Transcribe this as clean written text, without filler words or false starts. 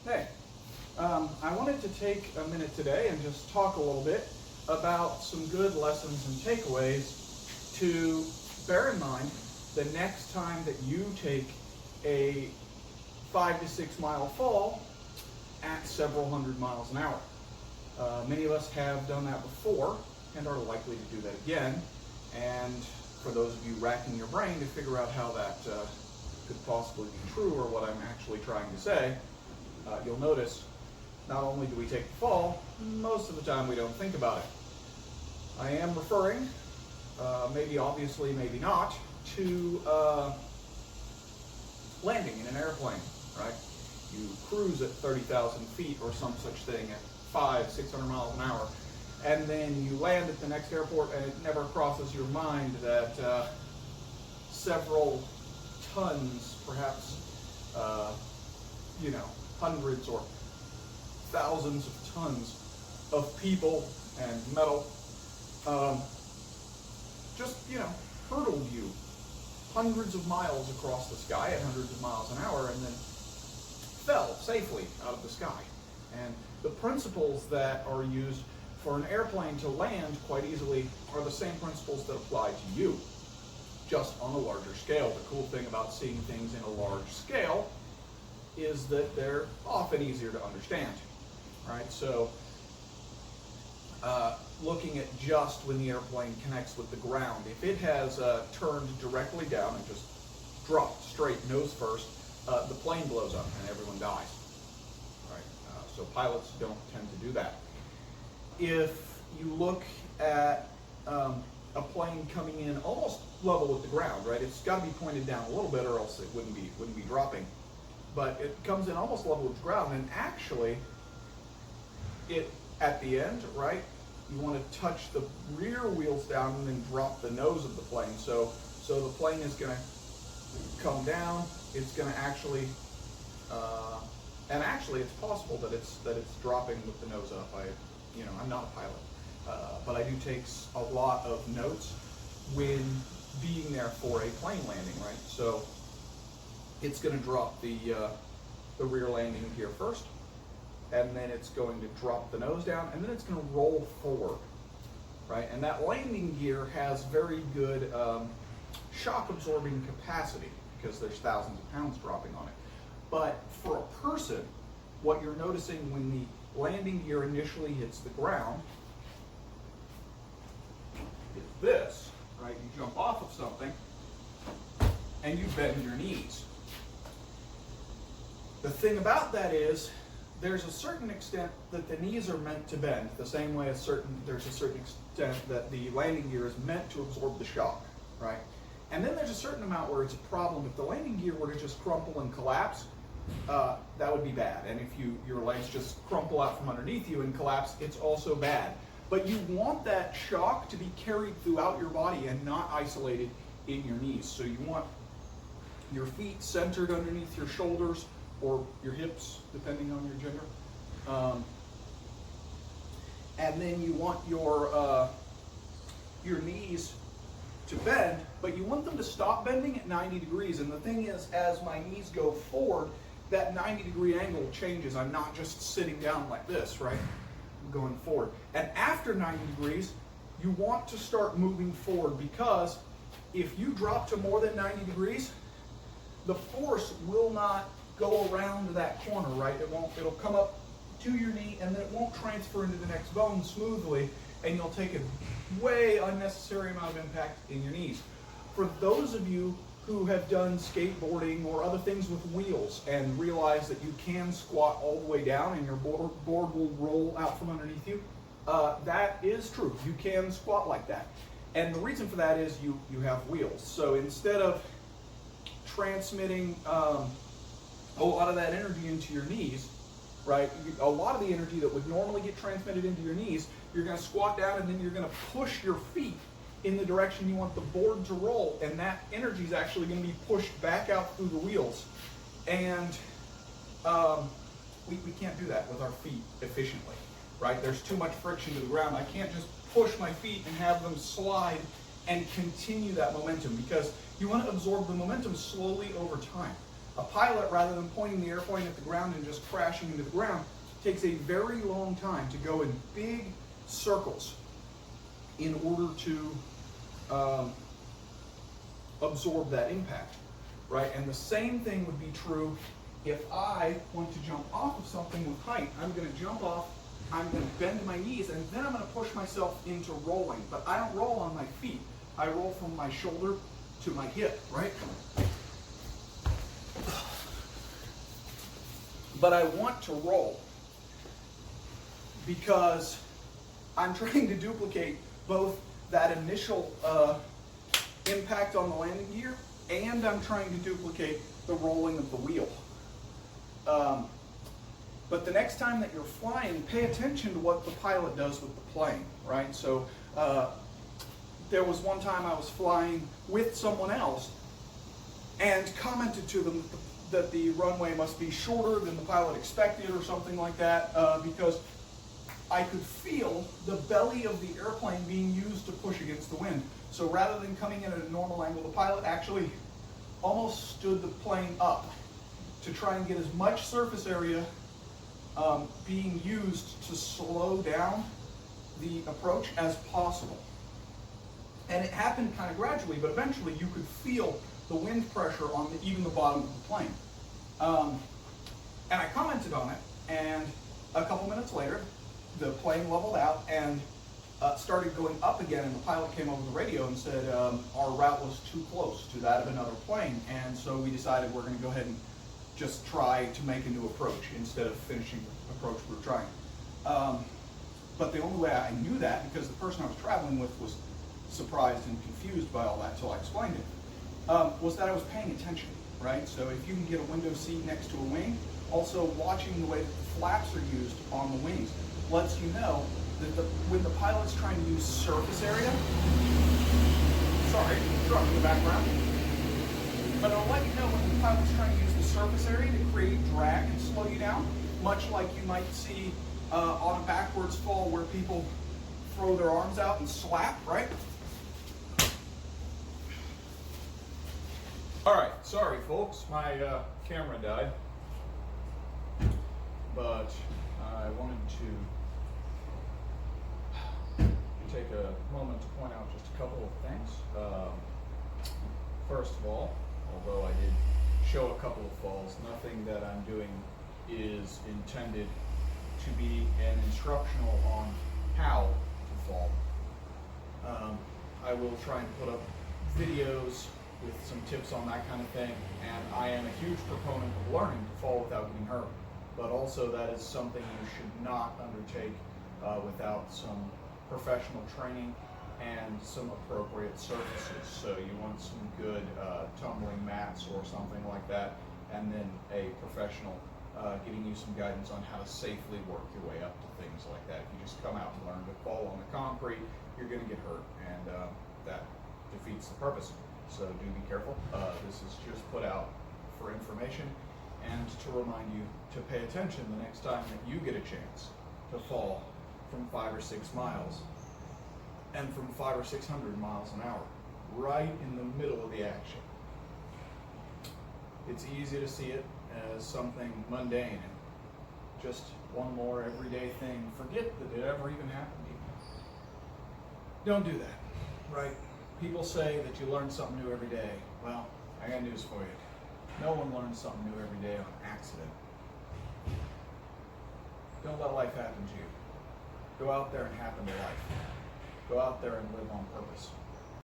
Hey, I wanted to take a minute today and just talk a little bit about some good lessons and takeaways to bear in mind the next time that you take a 5 to 6 mile fall at several hundred miles an hour. Many of us have done that before and are likely to do that again. And for those of you racking your brain to figure out how that could possibly be true or what I'm actually trying to say, you'll notice not only do we take the fall, most of the time we don't think about it. I am referring, maybe obviously, maybe not, to landing in an airplane, right? You cruise at 30,000 feet or some such thing at 500-600 miles an hour, and then you land at the next airport and it never crosses your mind that several tons, perhaps, hundreds or thousands of tons of people and metal just, hurtled you hundreds of miles across the sky at hundreds of miles an hour and then fell safely out of the sky. And the principles that are used for an airplane to land quite easily are the same principles that apply to you, just on a larger scale. The cool thing about seeing things in a large scale is that they're often easier to understand, right? So looking at just when the airplane connects with the ground, if it has turned directly down and just dropped straight nose first, the plane blows up and everyone dies, right? So pilots don't tend to do that. If you look at a plane coming in almost level with the ground, right? It's got to be pointed down a little bit, or else it wouldn't be dropping. But it comes in almost level with the ground, and actually, it at the end, right? You want to touch the rear wheels down and then drop the nose of the plane. So the plane is going to come down. It's going to actually, and actually, it's possible that it's dropping with the nose up. I'm not a pilot, but I do take a lot of notes when being there for a plane landing, right? So it's going to drop the rear landing gear first, and then it's going to drop the nose down, and then it's going to roll forward, right? And that landing gear has very good shock absorbing capacity because there's thousands of pounds dropping on it. But for a person, what you're noticing when the landing gear initially hits the ground is this, right? You jump off of something and you bend your knees. The thing about that is there's a certain extent that the knees are meant to bend, the same way there's a certain extent that the landing gear is meant to absorb the shock, right? And then there's a certain amount where it's a problem. If the landing gear were to just crumple and collapse, that would be bad. And if your legs just crumple out from underneath you and collapse, it's also bad. But you want that shock to be carried throughout your body and not isolated in your knees. So you want your feet centered underneath your shoulders or your hips, depending on your gender. And then you want your knees to bend, but you want them to stop bending at 90 degrees. And the thing is, as my knees go forward, that 90-degree angle changes. I'm not just sitting down like this, right? I'm going forward. And after 90 degrees, you want to start moving forward, because if you drop to more than 90 degrees, the force will not go around that corner, right? It'll come up to your knee, and then it won't transfer into the next bone smoothly, and you'll take a way unnecessary amount of impact in your knees. For those of you who have done skateboarding or other things with wheels and realize that you can squat all the way down and your board will roll out from underneath you, that is true. You can squat like that. And the reason for that is you have wheels. So instead of transmitting a lot of that energy into your knees, right? A lot of the energy that would normally get transmitted into your knees, you're going to squat down and then you're going to push your feet in the direction you want the board to roll, and that energy is actually going to be pushed back out through the wheels. And we can't do that with our feet efficiently, right? There's too much friction to the ground. I can't just push my feet and have them slide and continue that momentum, because you want to absorb the momentum slowly over time. A pilot, rather than pointing the airplane at the ground and just crashing into the ground, takes a very long time to go in big circles in order to absorb that impact, right? And the same thing would be true if I want to jump off of something with height. I'm going to jump off, I'm going to bend my knees, and then I'm going to push myself into rolling. But I don't roll on my feet. I roll from my shoulder to my hip, right? But I want to roll because I'm trying to duplicate both that initial impact on the landing gear, and I'm trying to duplicate the rolling of the wheel. But the next time that you're flying, pay attention to what the pilot does with the plane, right? So there was one time I was flying with someone else and commented to them that the runway must be shorter than the pilot expected or something like that, because I could feel the belly of the airplane being used to push against the wind. So rather than coming in at a normal angle, the pilot actually almost stood the plane up to try and get as much surface area being used to slow down the approach as possible. And it happened kind of gradually, but eventually you could feel the wind pressure on even the bottom of the plane. And I commented on it, and a couple minutes later, the plane leveled out and started going up again, and the pilot came over the radio and said our route was too close to that of another plane, and so we decided we're going to go ahead and just try to make a new approach instead of finishing the approach we were trying. But the only way I knew that, because the person I was traveling with was surprised and confused by all that until I explained it, was that I was paying attention, right? So if you can get a window seat next to a wing, also watching the way that the flaps are used on the wings lets you know that when the pilot's trying to use surface area, sorry, truck in the background, but it'll let you know when the pilot's trying to use the surface area to create drag and slow you down, much like you might see on a backwards fall where people throw their arms out and slap, right? All right, sorry folks, my camera died, but I wanted to take a moment to point out just a couple of things. First of all, although I did show a couple of falls, nothing that I'm doing is intended to be an instructional on how to fall. I will try and put up videos with some tips on that kind of thing, and I am a huge proponent of learning to fall without getting hurt, but also that is something you should not undertake without some professional training and some appropriate surfaces. So you want some good tumbling mats or something like that, and then a professional getting you some guidance on how to safely work your way up to things like that. If you just come out and learn to fall on the concrete, you're going to get hurt, and that defeats the purpose. So do be careful. This is just put out for information and to remind you to pay attention the next time that you get a chance to fall from 5 or 6 miles and from 500 or 600 miles an hour, right in the middle of the action. It's easy to see it as something mundane and just one more everyday thing. Forget that it ever even happened to you. Don't do that, right? People say that you learn something new every day. Well, I got news for you. No one learns something new every day on accident. Don't let life happen to you. Go out there and happen to life. Go out there and live on purpose.